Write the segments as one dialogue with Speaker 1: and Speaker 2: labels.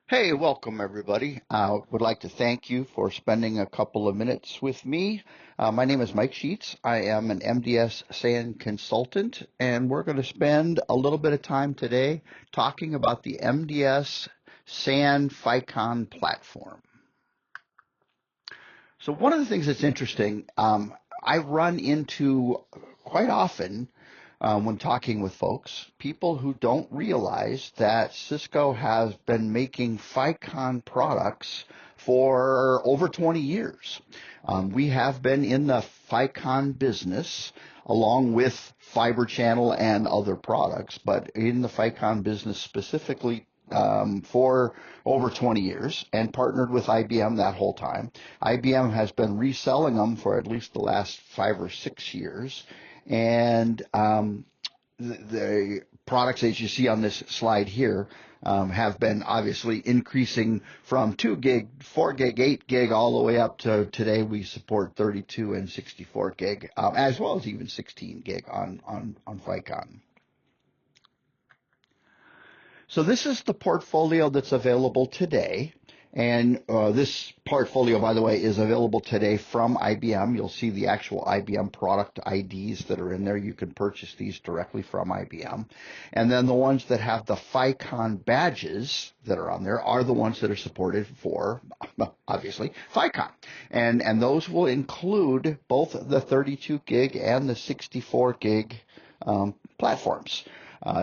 Speaker 1: Hey, welcome everybody. I would like to thank you for spending a couple of minutes with me. My name is Mike Sheets. I am an MDS SAN consultant, and we're going to spend a little bit of time today talking about the MDS SAN FICON platform. So one of the things that's interesting, I run into quite often when talking with folks, people who don't realize that Cisco has been making FICON products for over 20 years. We have been in the FICON business along with fiber channel and other products, but in the FICON business specifically for over 20 years and partnered with IBM that whole time. IBM has been reselling them for at least the last 5 or 6 years. And the products, as you see on this slide here, have been obviously increasing from 2 gig, 4 gig, 8 gig, all the way up to today we support 32 and 64 gig, as well as even 16 gig on FICON. So this is the portfolio that's available today. And this portfolio, by the way, is available today from IBM. You'll see the actual IBM product IDs that are in there. You can purchase these directly from IBM. And then the ones that have the FICON badges that are on there are the ones that are supported for, obviously, FICON. And those will include both the 32 gig and the 64 gig platforms.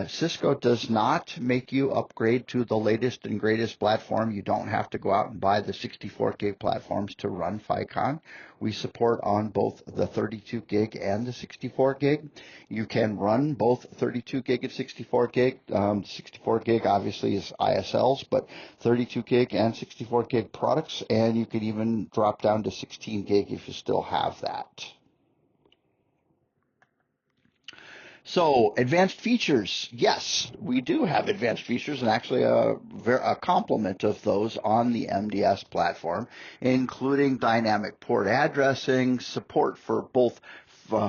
Speaker 1: Cisco does not make you upgrade to the latest and greatest platform. You don't have to go out and buy the 64 gig platforms to run FICON. We support on both the 32 gig and the 64 gig. You can run both 32 gig and 64 gig. 64 gig obviously is ISLs, but 32 gig and 64 gig products, and you can even drop down to 16 gig if you still have that. So advanced features, yes, we do have advanced features and actually a complement of those on the MDS platform, including dynamic port addressing, support for both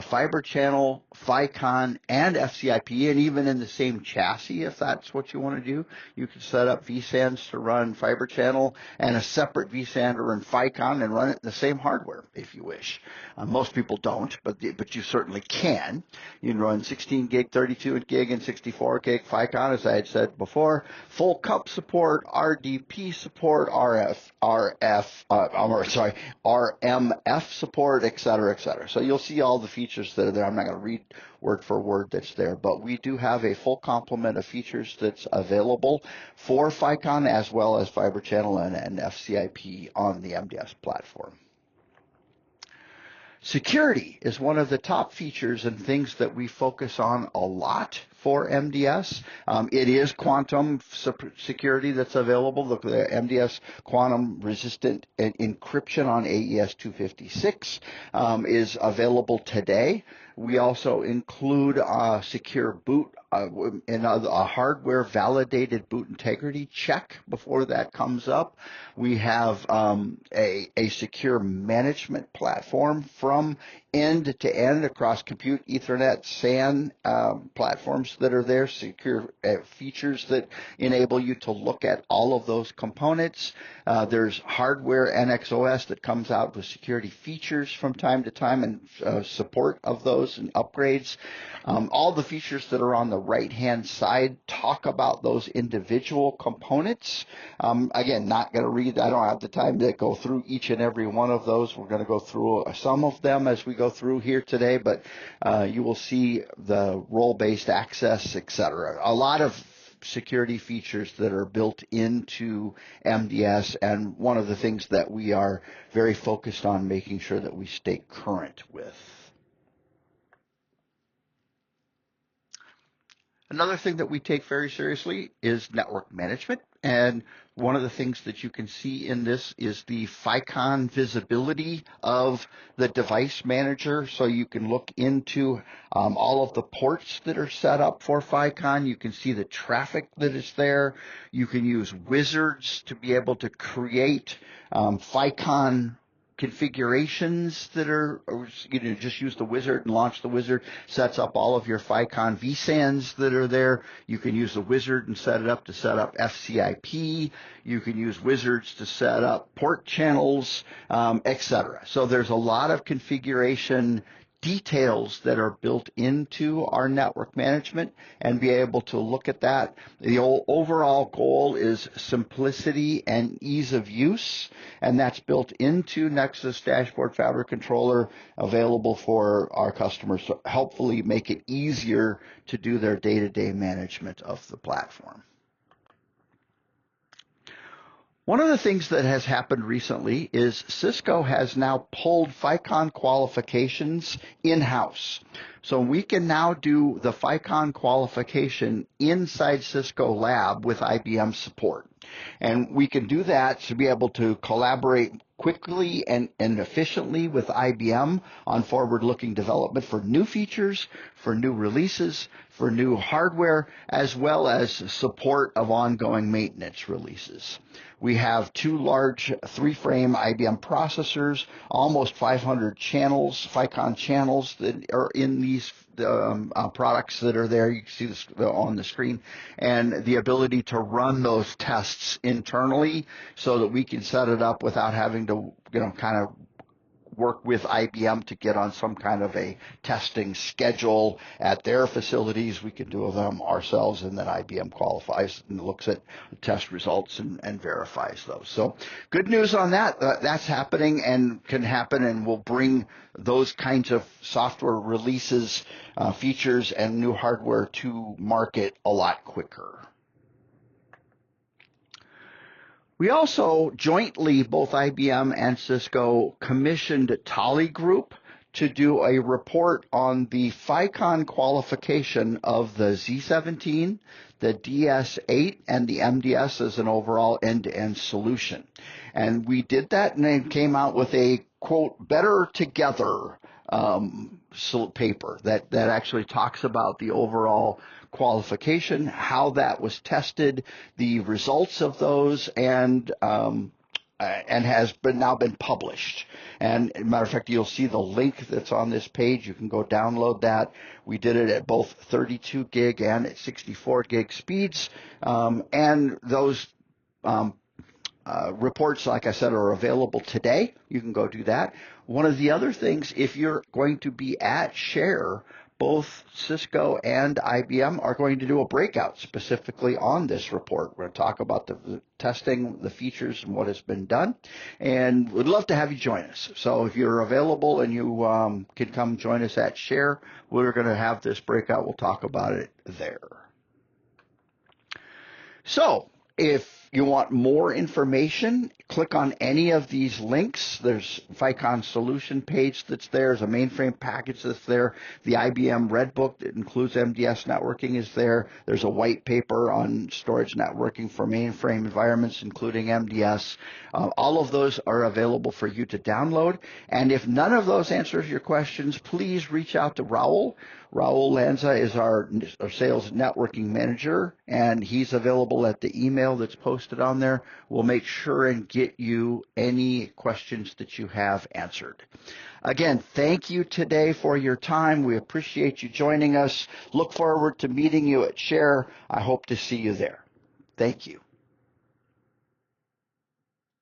Speaker 1: fiber channel, FICON, and FCIP, and even in the same chassis, if that's what you want to do. You can set up vSANs to run fiber channel and a separate vSAN to run FICON and run it in the same hardware if you wish. Most people don't, but you certainly can. You can run 16 gig, 32 gig, and 64 gig FICON, as I had said before. Full cup support, RDP support, RMF support, et cetera, et cetera. So you'll see all the features that are there. I'm not going to read word for word that's there, but we do have a full complement of features that's available for FICON as well as fiber channel and FCIP on the MDS platform. Security is one of the top features and things that we focus on a lot for MDS. It is quantum security that's available. Look, the MDS quantum resistant encryption on AES 256 is available today. We also include secure boot and a hardware validated boot integrity check before that comes up. We have a secure management platform from end to end across compute, Ethernet, SAN platforms that are there, secure features that enable you to look at all of those components. There's hardware NXOS that comes out with security features from time to time and support of those and upgrades. All the features that are on the right-hand side talk about those individual components. Again, not going to read, I don't have the time to go through each and every one of those. We're going to go through some of them as we go through here today, but you will see the role-based access, etc. A lot of security features that are built into MDS, and one of the things that we are very focused on making sure that we stay current with. Another thing that we take very seriously is network management. And one of the things that you can see in this is the FICON visibility of the device manager. So you can look into all of the ports that are set up for FICON. You can see the traffic that is there. You can use wizards to be able to create FICON configurations that are, just use the wizard and launch the wizard, sets up all of your FICON vSANs that are there. You can use the wizard and set it up to set up FCIP. You can use wizards to set up port channels, etc. So there's a lot of configuration details that are built into our network management and be able to look at that. The overall goal is simplicity and ease of use, and that's built into Nexus Dashboard Fabric Controller, available for our customers to hopefully make it easier to do their day-to-day management of the platform. One of the things that has happened recently is Cisco has now pulled FICON qualifications in-house. So we can now do the FICON qualification inside Cisco Lab with IBM support. And we can do that to be able to collaborate quickly and efficiently with IBM on forward-looking development for new features, for new releases, for new hardware, as well as support of ongoing maintenance releases. We have 2 large 3-frame IBM processors, almost 500 channels, FICON channels that are in these products that are there. You can see this on the screen, and the ability to run those tests internally so that we can set it up without having to, kind of work with IBM to get on some kind of a testing schedule at their facilities. We can do them ourselves, and then IBM qualifies and looks at the test results and verifies those. So good news on that. That's happening and can happen, and will bring those kinds of software releases, features, and new hardware to market a lot quicker. We also jointly, both IBM and Cisco, commissioned Tally Group to do a report on the FICON qualification of the Z17, the DS8, and the MDS as an overall end-to-end solution. And we did that, and it came out with a, quote, better together paper that actually talks about the overall qualification, how that was tested, the results of those, and has now been published. And as a matter of fact, you'll see the link that's on this page. You can go download that. We did it at both 32 gig and at 64 gig speeds, and those reports, like I said, are available today. You can go do that. One of the other things, if you're going to be at Share, both Cisco and IBM are going to do a breakout specifically on this report. We're going to talk about the testing, the features, and what has been done, and we'd love to have you join us. So if you're available and you can come join us at Share, we're going to have this breakout. We'll talk about it there. So if you want more information, click on any of these links. There's FICON solution page that's there. There's a mainframe package that's there. The IBM Red Book that includes MDS networking is there. There's a white paper on storage networking for mainframe environments, including MDS. All of those are available for you to download. And if none of those answers your questions, please reach out to Raul. Raul Lanza is our sales networking manager, and he's available at the email that's posted on there. We'll make sure and get you any questions that you have answered. Again, thank you today for your time. We appreciate you joining us. Look forward to meeting you at Share. I hope to see you there. Thank you.